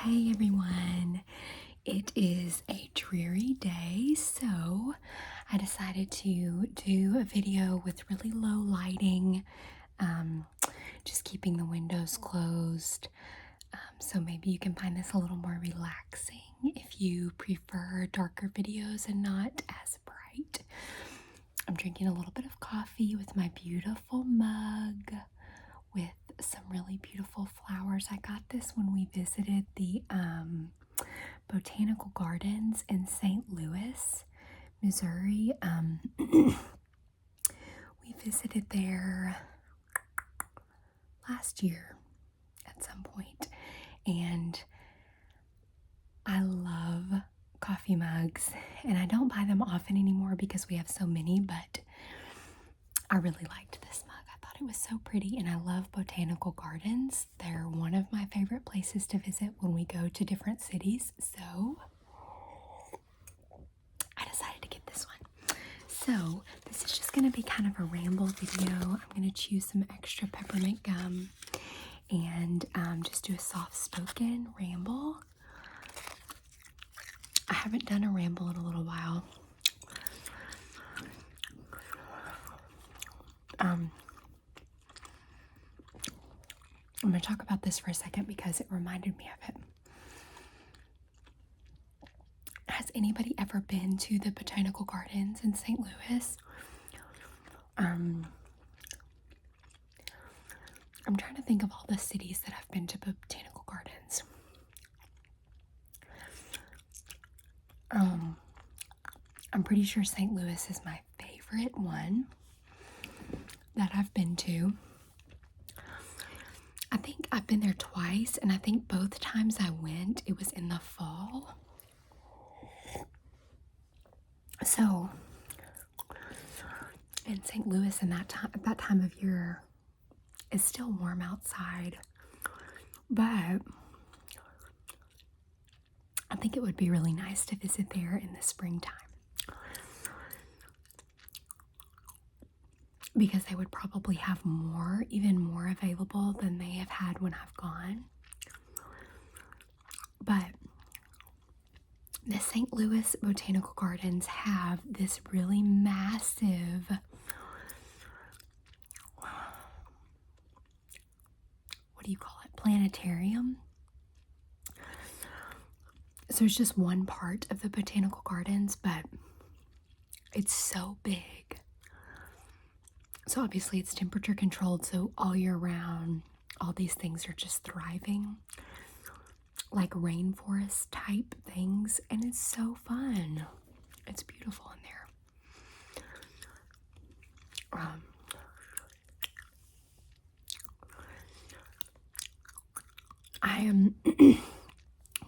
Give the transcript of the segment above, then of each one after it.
Hey everyone, it is a dreary day, so I decided to do a video with really low lighting, um, just keeping the windows closed. So maybe you can find this a little more relaxing if you prefer darker videos and not as bright. I'm drinking a little bit of coffee with my beautiful mug with some really beautiful flowers. I got this when we visited the botanical gardens in St. Louis, Missouri. We visited there last year at some point, and I love coffee mugs, and I don't buy them often anymore because we have so many, but I really liked this mug. I thought it was so pretty, and I love botanical gardens. They're one of my favorite places to visit when we go to different cities, so I decided to get this one. So this is just going to be kind of a ramble video. I'm going to chew some extra peppermint gum and just do a soft-spoken ramble. I haven't done a ramble in a little while. I'm going to talk about this for a second because it reminded me of it. Has anybody ever been to the botanical gardens in St. Louis? I'm trying to think of all the cities that I've been to botanical gardens. I'm pretty sure St. Louis is my favorite one that I've been to. I think I've been there twice, and I think both times I went, it was in the fall. So, in St. Louis, at that time of year, it's still warm outside, but I think it would be really nice to visit there in the springtime because they would probably have even more available than they have had when I've gone. But the St. Louis Botanical Gardens have this really massive, what do you call it, planetarium. So it's just one part of the botanical gardens, but it's so big. So obviously it's temperature controlled, so all year round, all these things are just thriving, like rainforest type things, and it's so fun. It's beautiful in there.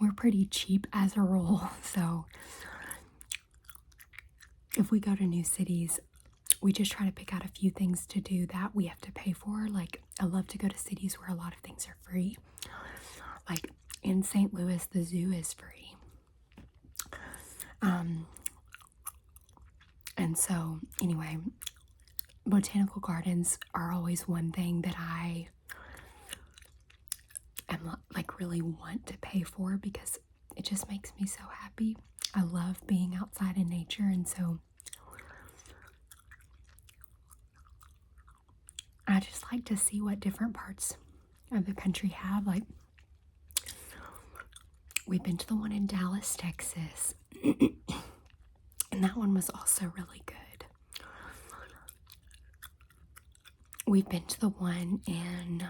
We're pretty cheap as a rule, so if we go to new cities, we just try to pick out a few things to do that we have to pay for. Like, I love to go to cities where a lot of things are free. Like in St. Louis, the zoo is free. And so anyway, botanical gardens are always one thing that I am like really want to pay for because it just makes me so happy. I love being outside in nature, and so I just like to see what different parts of the country have. Like, we've been to the one in Dallas, Texas, and that one was also really good. We've been to the one in,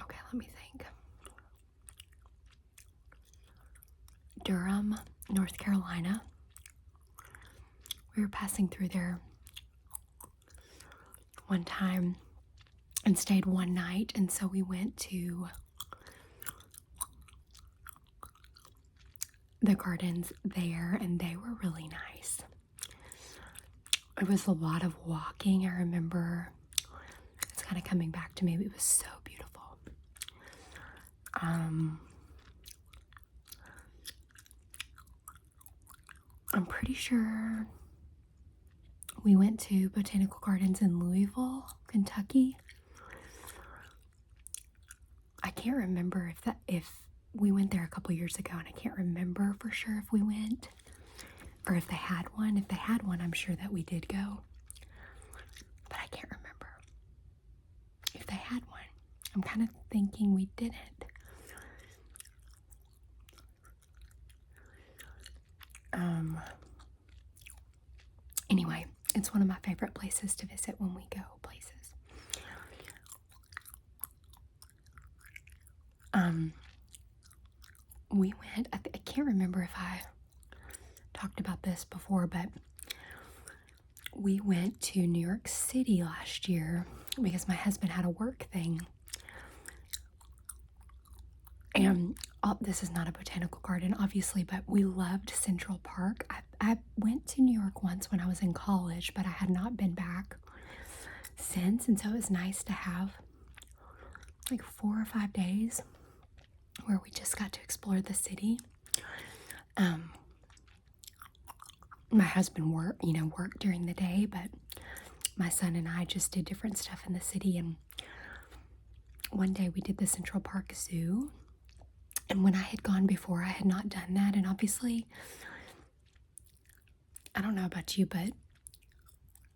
okay, let me think, Durham, North Carolina. We were passing through there one time and stayed one night, and so we went to the gardens there, and they were really nice. It was a lot of walking. I remember it's kind of coming back to me. It was so beautiful. I'm pretty sure we went to botanical gardens in Louisville, Kentucky. I can't remember if we went there a couple years ago, and I can't remember for sure if we went or if they had one. If they had one, I'm sure that we did go, but I can't remember if they had one. I'm kind of thinking we didn't. Anyway, it's one of my favorite places to visit when we go places. We went, I can't remember if I talked about this before, but we went to New York City last year because my husband had a work thing. And this is not a botanical garden, obviously, but we loved Central Park. I went to New York once when I was in college, but I had not been back since. And so it was nice to have like 4 or 5 days where we just got to explore the city. My husband worked during the day, but my son and I just did different stuff in the city. And one day we did the Central Park Zoo. And when I had gone before, I had not done that. And obviously, I don't know about you, but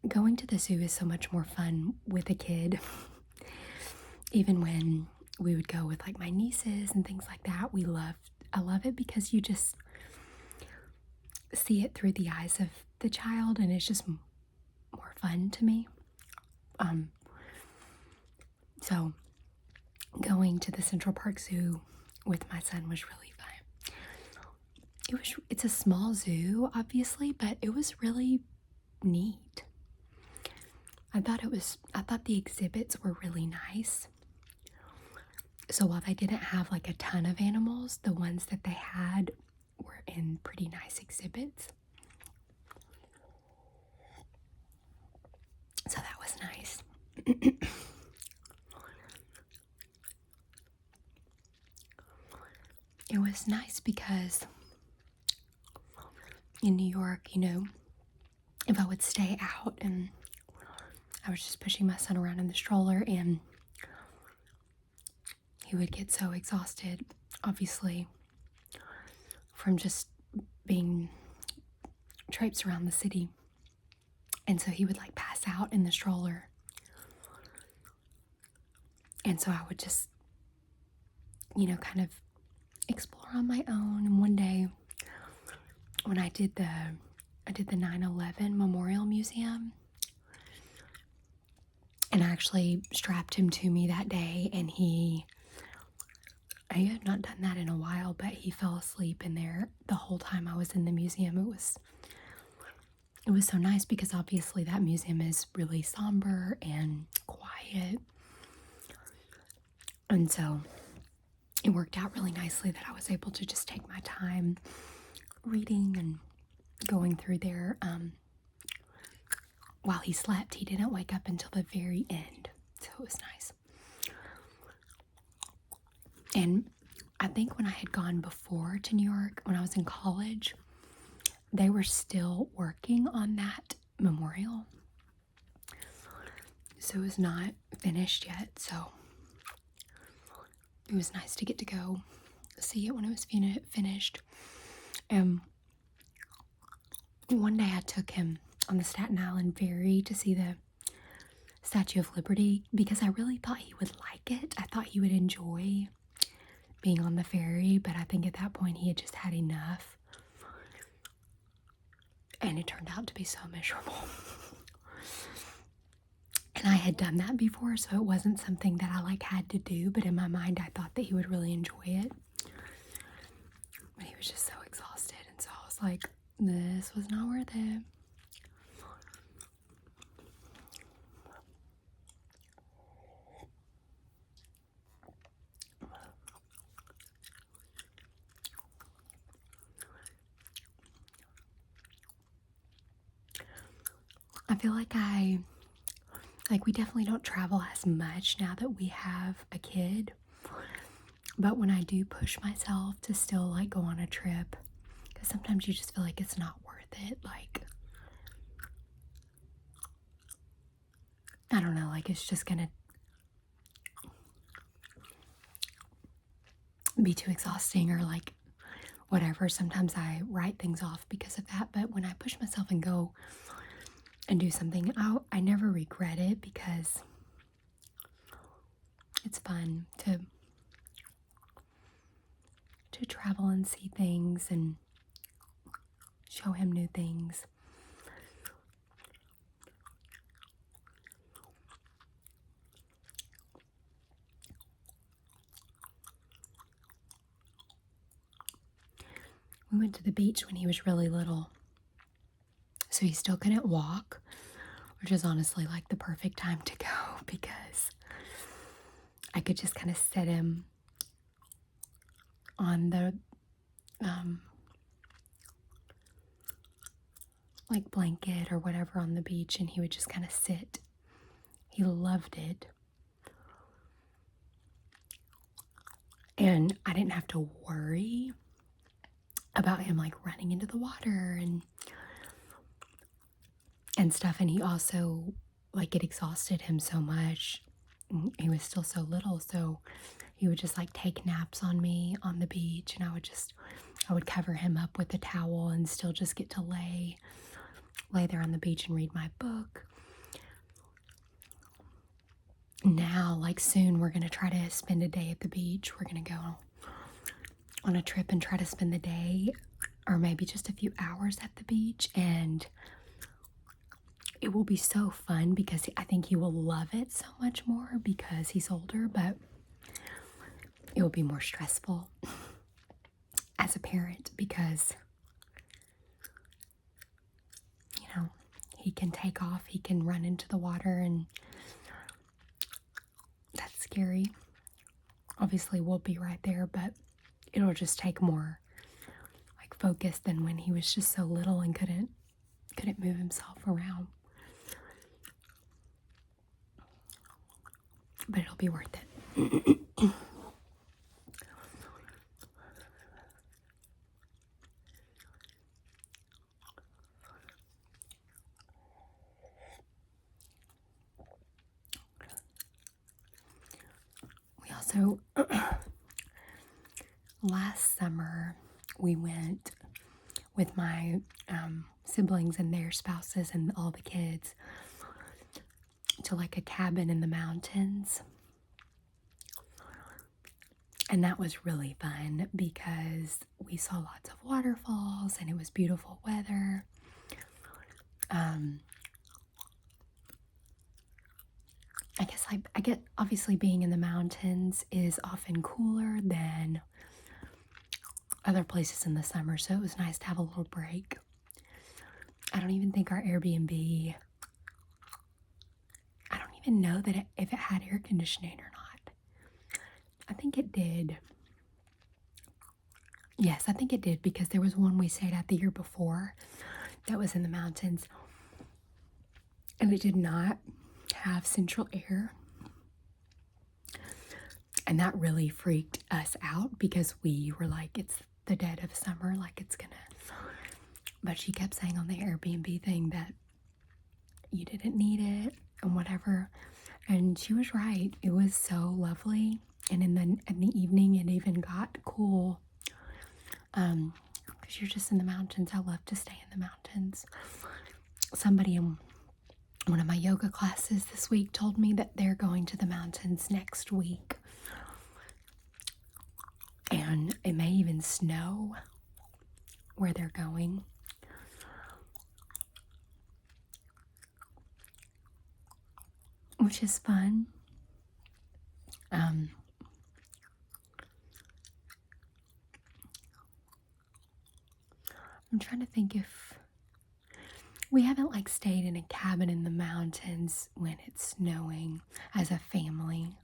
going to the zoo is so much more fun with a kid. Even when we would go with like my nieces and things like that, I love it because you just see it through the eyes of the child, and it's just more fun to me. So going to the Central Park Zoo with my son was really fun. It's a small zoo, obviously, but it was really neat. I thought the exhibits were really nice. So while they didn't have like a ton of animals, the ones that they had were in pretty nice exhibits. So that was nice. It was nice because in New York, if I would stay out and I was just pushing my son around in the stroller and he would get so exhausted, obviously, from just being traipsed around the city. And so he would like pass out in the stroller. And so I would just, kind of explore on my own. And one day when I did the 9/11 Memorial Museum, and I actually strapped him to me that day, and I had not done that in a while, but he fell asleep in there the whole time I was in the museum. It was so nice because obviously that museum is really somber and quiet. And so it worked out really nicely that I was able to just take my time reading and going through there. While he slept, he didn't wake up until the very end. So it was nice. And I think when I had gone before to New York, when I was in college, they were still working on that memorial. So it was not finished yet. So it was nice to get to go see it when it was finished. And one day I took him on the Staten Island ferry to see the Statue of Liberty because I really thought he would like it. I thought he would enjoy being on the ferry, but I think at that point he had just had enough. And it turned out to be so miserable. And I had done that before, so it wasn't something that I had to do, but in my mind I thought that he would really enjoy it. But he was just so exhausted, and so I was like, this was not worth it. I feel like we definitely don't travel as much now that we have a kid. But when I do push myself to still go on a trip, because sometimes you just feel like it's not worth it. I don't know, it's just gonna, be too exhausting or like whatever. Sometimes I write things off because of that. But when I push myself and go and do something, I never regret it because it's fun to travel and see things and show him new things. We went to the beach when he was really little, so he still couldn't walk, which is honestly like the perfect time to go because I could just kind of set him on the like blanket or whatever on the beach, and he would just kind of sit. He loved it. And I didn't have to worry about him like running into the water and stuff. And he also, like, it exhausted him so much. He was still so little, so he would just like take naps on me on the beach, and I would cover him up with a towel and still just get to lay there on the beach and read my book. Now, like, soon we're gonna try to spend a day at the beach. We're gonna go on a trip and try to spend the day or maybe just a few hours at the beach, and it will be so fun because I think he will love it so much more because he's older, but it will be more stressful as a parent because, you know, he can take off, he can run into the water, and that's scary. Obviously, we'll be right there, but it'll just take more like focus than when he was just so little and couldn't move himself around. But it'll be worth it. We also, last summer, we went with my siblings and their spouses and all the kids to like a cabin in the mountains. And that was really fun because we saw lots of waterfalls and it was beautiful weather. I guess I get, obviously being in the mountains is often cooler than other places in the summer, so it was nice to have a little break. I don't even think our Airbnb, I don't even know that if it had air conditioning or not. I think it did. Yes, I think it did because there was one we stayed at the year before that was in the mountains, and it did not have central air. And that really freaked us out because we were like, it's the dead of summer, like it's gonna. But she kept saying on the Airbnb thing that you didn't need it and whatever. And she was right. It was so lovely. And in the evening, it even got cool. Because you're just in the mountains. I love to stay in the mountains. Somebody in one of my yoga classes this week told me that they're going to the mountains next week. And it may even snow where they're going. Which is fun. I'm trying to think if we haven't like stayed in a cabin in the mountains when it's snowing as a family.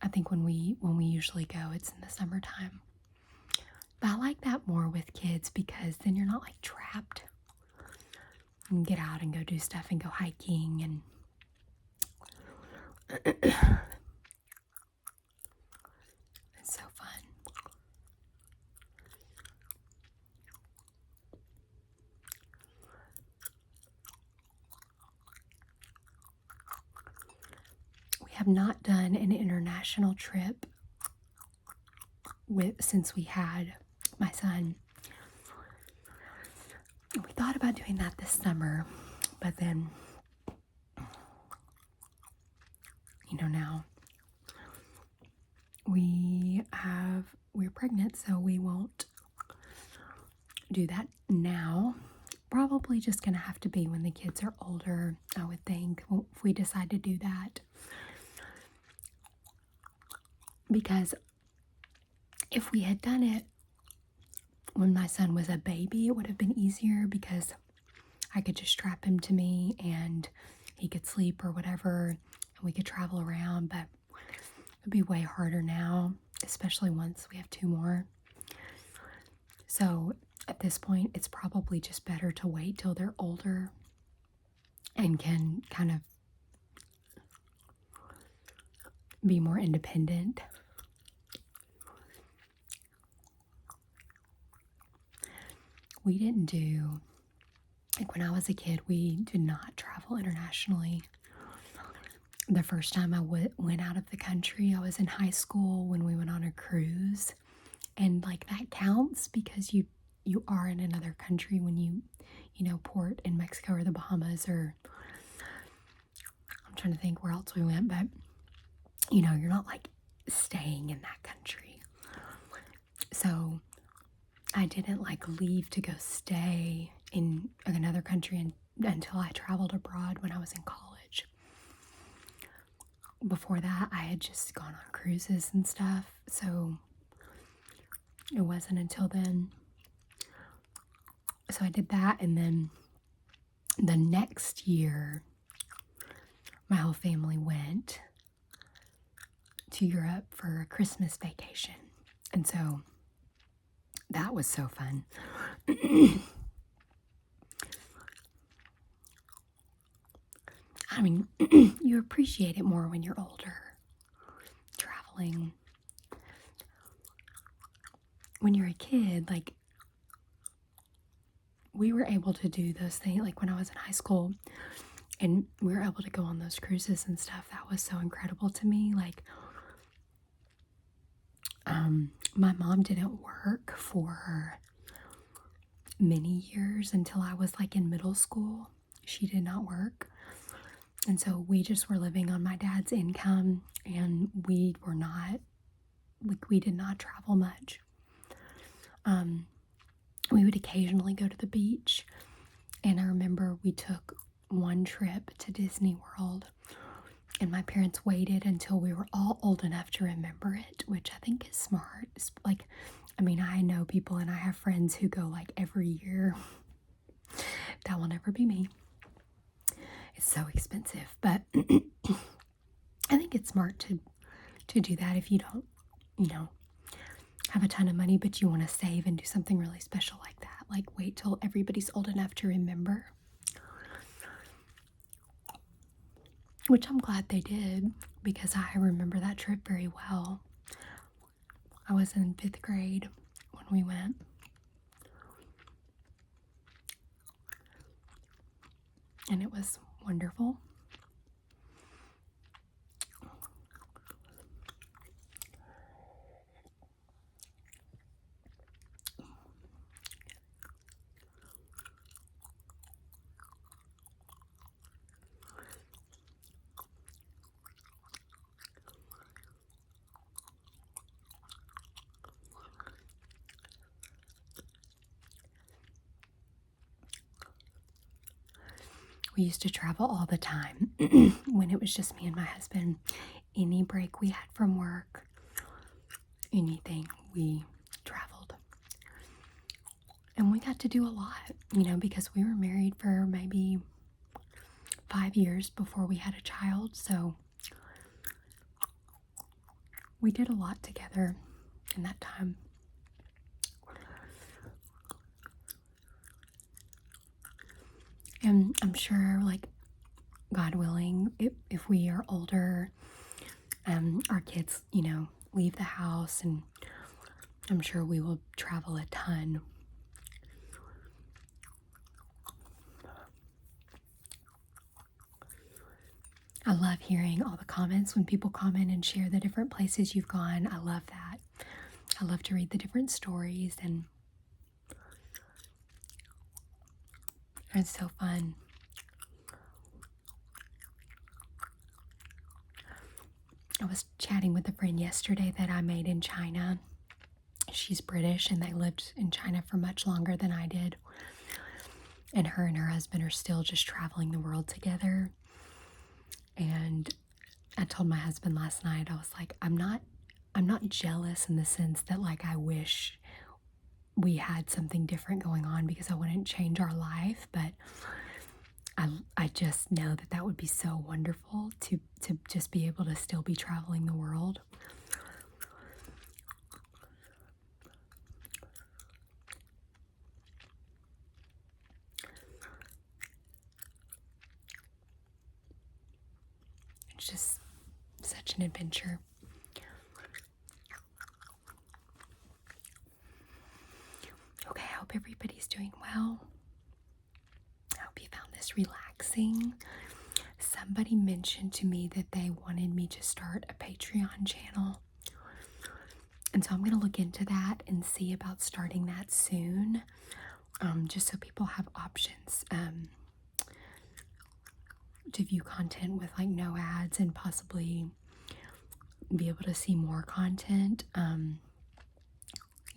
I think when we usually go, it's in the summertime. But I like that more with kids because then you're not like trapped. You can get out and go do stuff and go hiking and it's so fun. We have not done an international trip since we had my son. We thought about doing that this summer, but then, now we're pregnant, so we won't do that now. Probably just gonna have to be when the kids are older, I would think, if we decide to do that. Because if we had done it when my son was a baby, it would have been easier because I could just strap him to me and he could sleep or whatever, and we could travel around. But it'd be way harder now, especially once we have 2 more. So at this point, it's probably just better to wait till they're older and can kind of be more independent. We didn't do, like when I was a kid, we did not travel internationally. The first time I went out of the country, I was in high school when we went on a cruise. And like that counts because you are in another country when you port in Mexico or the Bahamas, or I'm trying to think where else we went, but you're not like staying in that country. So I didn't like leave to go stay in another country until I traveled abroad when I was in college. Before that, I had just gone on cruises and stuff, so it wasn't until then. So I did that, and then the next year, my whole family went to Europe for a Christmas vacation. And so that was so fun. I mean, you appreciate it more when you're older, traveling. When you're a kid, like, we were able to do those things, like when I was in high school, and we were able to go on those cruises and stuff. That was so incredible to me. Like, my mom didn't work for many years until I was like in middle school. She did not work. And so we just were living on my dad's income, and we were not, like, we did not travel much. We would occasionally go to the beach, and I remember we took one trip to Disney World, and my parents waited until we were all old enough to remember it, which I think is smart. It's like, I mean, I know people and I have friends who go like every year. That will never be me. It's so expensive, but I think it's smart to do that if you don't, have a ton of money, but you want to save and do something really special like that. Like, wait till everybody's old enough to remember. Which I'm glad they did, because I remember that trip very well. I was in 5th grade when we went. And it was wonderful. We used to travel all the time when it was just me and my husband. Any break we had from work, anything, we traveled. And we got to do a lot, because we were married for maybe 5 years before we had a child. So we did a lot together in that time. And I'm sure, like, God willing, if we are older, our kids, leave the house, and I'm sure we will travel a ton. I love hearing all the comments when people comment and share the different places you've gone. I love that. I love to read the different stories, and it's so fun. I was chatting with a friend yesterday that I made in China. She's British and they lived in China for much longer than I did. And her husband are still just traveling the world together. And I told my husband last night, I was like, I'm not jealous in the sense that like I wish we had something different going on because I wouldn't change our life, but I just know that that would be so wonderful to just be able to still be traveling the world. It's just such an adventure. Okay, I hope everybody's doing well. I hope you found this relaxing. Somebody mentioned to me that they wanted me to start a Patreon channel. And so I'm going to look into that and see about starting that soon, just so people have options to view content with like no ads and possibly be able to see more content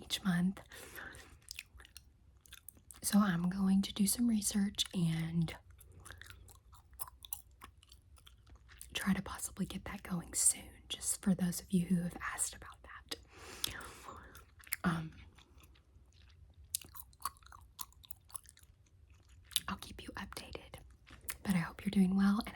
each month. So I'm going to do some research and try to possibly get that going soon, just for those of you who have asked about that. I'll keep you updated. But I hope you're doing well, and